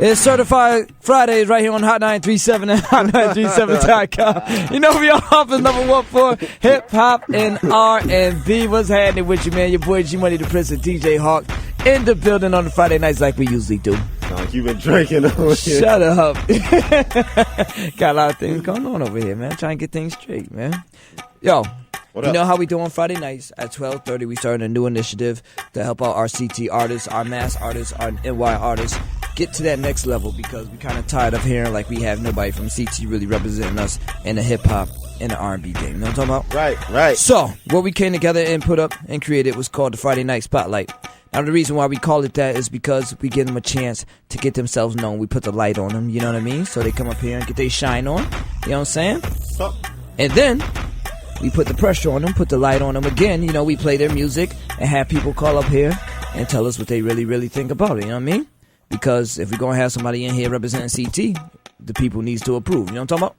It's Certified Fridays right here on Hot 937 and Hot937.com. You know we are office number 1 for hip hop and R&B. What's happening with you, man? Your boy G Money, the Prince, and DJ Hawk in the building on the Friday nights like we usually do. Like you've been drinking over here. Shut up. Got a lot of things going on over here, man. Trying to get things straight, man. Yo. You know how we do on Friday nights at 12:30. We started a new initiative to help out our CT artists, our mass artists, our NY artists get to that next level, because we kind of tired of hearing like we have nobody from CT really representing us in the hip hop and the R&B game. You know what I'm talking about? Right. So what we came together and put up and created was called the Friday Night Spotlight. Now the reason why we call it that is because we give them a chance to get themselves known. We put the light on them, you know what I mean? So they come up here and get their shine on. You know what I'm saying? And then we put the pressure on them, put the light on them again. You know, we play their music and have people call up here and tell us what they really, really think about it. You know what I mean? Because if we're going to have somebody in here representing CT, the people needs to approve. You know what I'm talking about?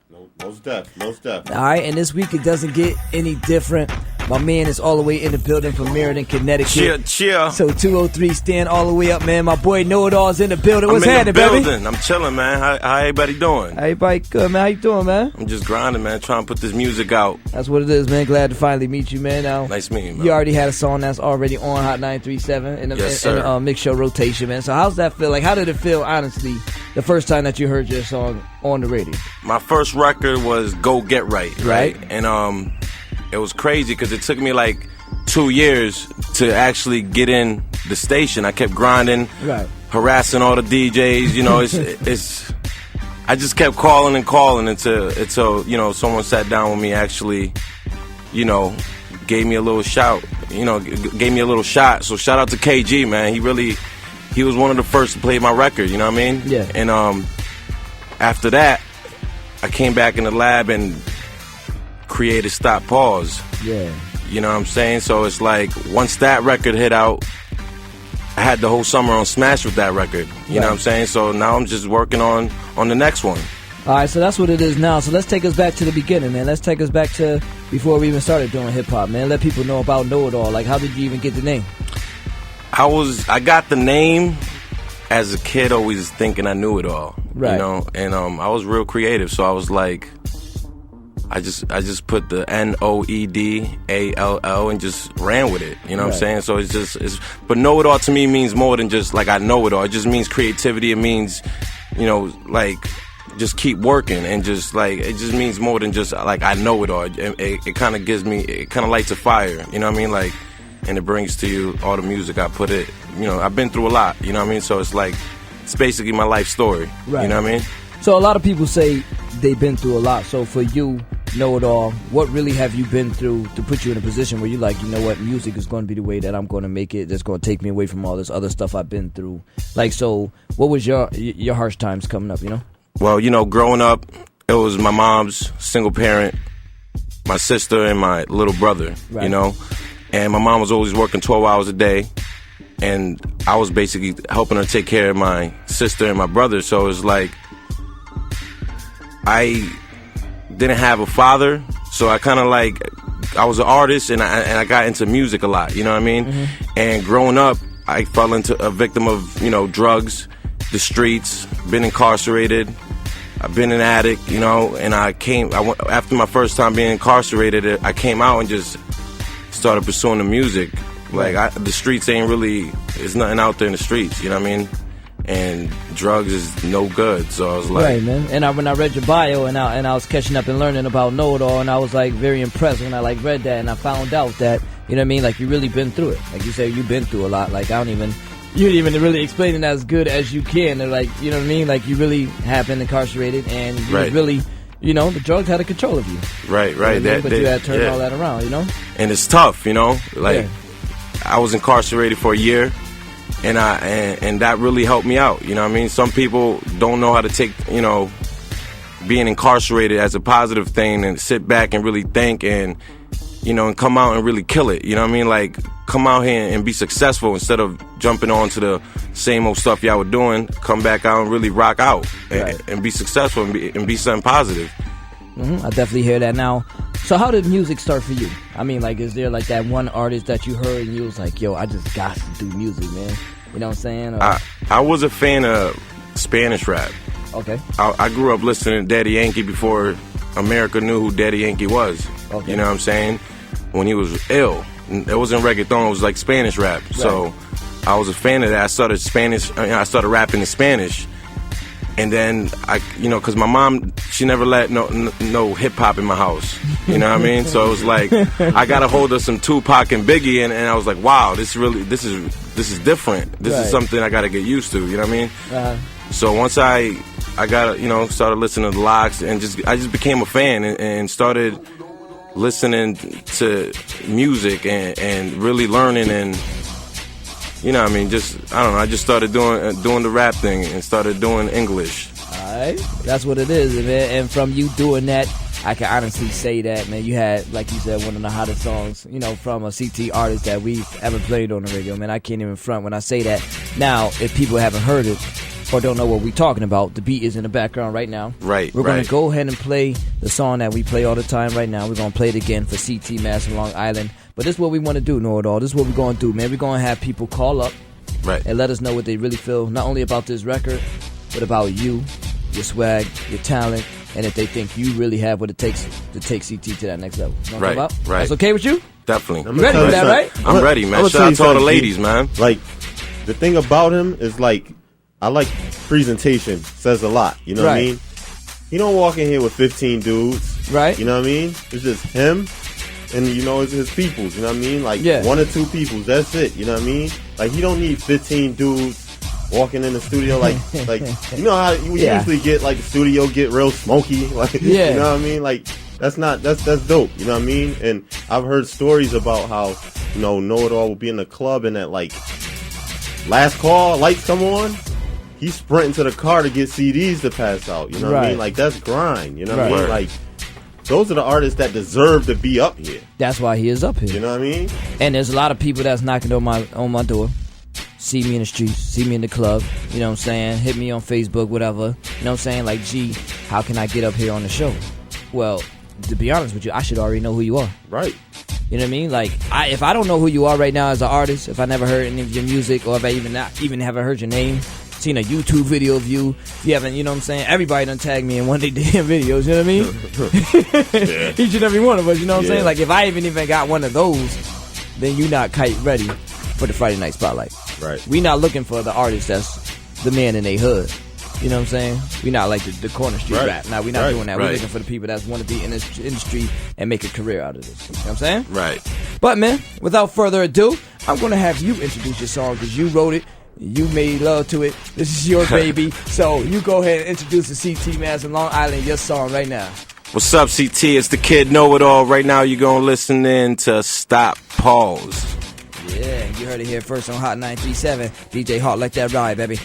Most deaf. All right, and this week it doesn't get any different. My man is all the way in the building from Meriden, Connecticut. Cheer. So 203 stand all the way up, man. My boy Noedall is in the building. What's happening, baby? I'm chilling, man. How everybody doing? Everybody good, man. How you doing, man? I'm just grinding, man. Trying to put this music out. That's what it is, man. Glad to finally meet you, man. Now, nice meeting you, man. You already had a song that's already on Hot 937 in the mix show rotation, man. So how's that feel? Like, how did it feel, honestly, the first time that you heard your song on the radio? My first record was Go Get Right? And it was crazy because it took me like 2 years to actually get in the station. I kept grinding, harassing all the DJs. You know, it's. I just kept calling until you know, someone sat down with me, actually, you know, gave me a little shout. You know, gave me a little shot. So shout out to KG, man. He was one of the first to play my record. You know what I mean? Yeah. And after that, I came back in the lab and created Stop Pause. Yeah. You know what I'm saying? So it's like, once that record hit out, I had the whole summer on smash with that record. You know what I'm saying? So now I'm just working on the next one. All right, so that's what it is now. So let's take us back to the beginning, man. Let's take us back to before we even started doing hip-hop, man. Let people know about Noedall. Like, how did you even get the name? I got the name as a kid, always thinking I knew it all. Right. You know? And I was real creative, so I was like, I just put the Noedall and just ran with it. You know what I'm saying? So but know it all to me means more than just like I know it all. It just means creativity. It means, you know, like just keep working, and just like it just means more than just like I know it all. It kind of gives me, it kind of lights a fire. You know what I mean? Like, and it brings to you all the music I put it. You know, I've been through a lot. You know what I mean? So it's like, it's basically my life story. Right. You know what I mean? So a lot of people say they've been through a lot. So for you, Noedall, what really have you been through to put you in a position where you're like, you know what, music is going to be the way that I'm going to make it. That's going to take me away from all this other stuff I've been through. Like, so what was your harsh times coming up, you know? Well, you know, growing up, it was my mom's single parent, my sister, and my little brother, you know? And my mom was always working 12 hours a day, and I was basically helping her take care of my sister and my brother. So it was like, I didn't have a father, so I kind of like, I was an artist, and I got into music a lot, you know what I mean? Mm-hmm. And growing up, I fell into a victim of, you know, drugs, the streets, been incarcerated. I've been an addict, you know, and after my first time being incarcerated, I came out and just started pursuing the music. Like, the streets ain't really, there's nothing out there in the streets, you know what I mean? And drugs is no good, so I was like... Right, man. And when I read your bio, and I was catching up and learning about Noedall, and I was, like, very impressed when I, like, read that, and I found out that, you know what I mean, like, you really been through it. Like you said, you've been through a lot. Like, you didn't even really explain it as good as you can. They're like, you know what I mean? Like, you really have been incarcerated, and you was really, you know, the drugs had a control of you. Right. You know what I mean? But you had to turn all that around, you know? And it's tough, you know? Like, I was incarcerated for a year, and that really helped me out, you know what I mean? Some people don't know how to take, you know, being incarcerated as a positive thing and sit back and really think and, you know, and come out and really kill it, you know what I mean? Like, come out here and be successful instead of jumping on to the same old stuff y'all were doing. Come back out and really rock out and be successful and be something positive. Mm-hmm. I definitely hear that now. So how did music start for you? I mean, like, is there like that one artist that you heard and you was like, yo, I just got to do music, man? You know what I'm saying? I was a fan of Spanish rap. Okay. I grew up listening to Daddy Yankee before America knew who Daddy Yankee was. Okay. You know what I'm saying? When he was ill. It wasn't reggaeton, it was like Spanish rap. Right. So I was a fan of that. I started rapping in Spanish. And then because my mom, she never let no hip hop in my house. You know what I mean? So it was like I got a hold of some Tupac and Biggie, and I was like, wow, this is different. This is something I got to get used to. You know what I mean? So once I got started listening to the Locks, and I just became a fan and started listening to music and really learning and. You know what I mean? I just started doing the rap thing and started doing English. All right. That's what it is, man. And from you doing that, I can honestly say that, man, you had, like you said, one of the hottest songs, from a CT artist that we've ever played on the radio, man. I can't even front when I say that. Now, if people haven't heard it or don't know what we're talking about, the beat is in the background right now. Right, We're going to go ahead and play the song that we play all the time right now. We're going to play it again for CT Master Long Island. But this is what we want to do, Noedall. This is what we're going to do, man. We're going to have people call up and let us know what they really feel, not only about this record, but about you, your swag, your talent, and if they think you really have what it takes to take CT to that next level. You know what I'm talking about? Right. That's okay with you? Definitely. You ready for that, right? I'm ready, man. Shout out to all the ladies, man. Like, the thing about him is, like, I like presentation. Says a lot. You know what I mean? He don't walk in here with 15 dudes. Right. You know what I mean? It's just him. And, it's his peoples, you know what I mean? Like, one or two peoples, that's it, you know what I mean? Like, he don't need 15 dudes walking in the studio, like you know how we usually get, like, the studio get real smoky, like, you know what I mean? Like, that's dope, you know what I mean? And I've heard stories about how, Noedall will be in the club and at, like, last call, lights come on, he's sprinting to the car to get CDs to pass out, you know what I mean? Like, that's grind, you know what I mean? Like, those are the artists that deserve to be up here. That's why he is up here. You know what I mean? And there's a lot of people that's knocking on my door. See me in the streets, see me in the club, you know what I'm saying? Hit me on Facebook, whatever. You know what I'm saying? Like, gee, how can I get up here on the show? Well, to be honest with you, I should already know who you are. Right. You know what I mean? Like, if I don't know who you are right now as an artist, if I never heard any of your music, or if I even haven't heard your name, seen a YouTube video of you haven't, you know what I'm saying? Everybody done tagged me in one of their damn videos, you know what I mean? Each and every one of us, you know what I'm saying? Like, if I even got one of those, then you not quite ready for the Friday Night Spotlight. Right. We not looking for the artist that's the man in their hood. You know what I'm saying? We not like the corner street rap. Now, we not doing that. We're looking for the people that want to be in this industry and make a career out of this. You know what I'm saying? Right. But, man, without further ado, I'm going to have you introduce your song because you wrote it. You made love to it. This is your baby. So you go ahead and introduce the CT Master Long Island, your song right now. What's up, CT? It's the Kid Noedall. Right now you're going to listen in to Stop Pause. Yeah, you heard it here first on Hot 937. DJ Hot Like That Ride, baby.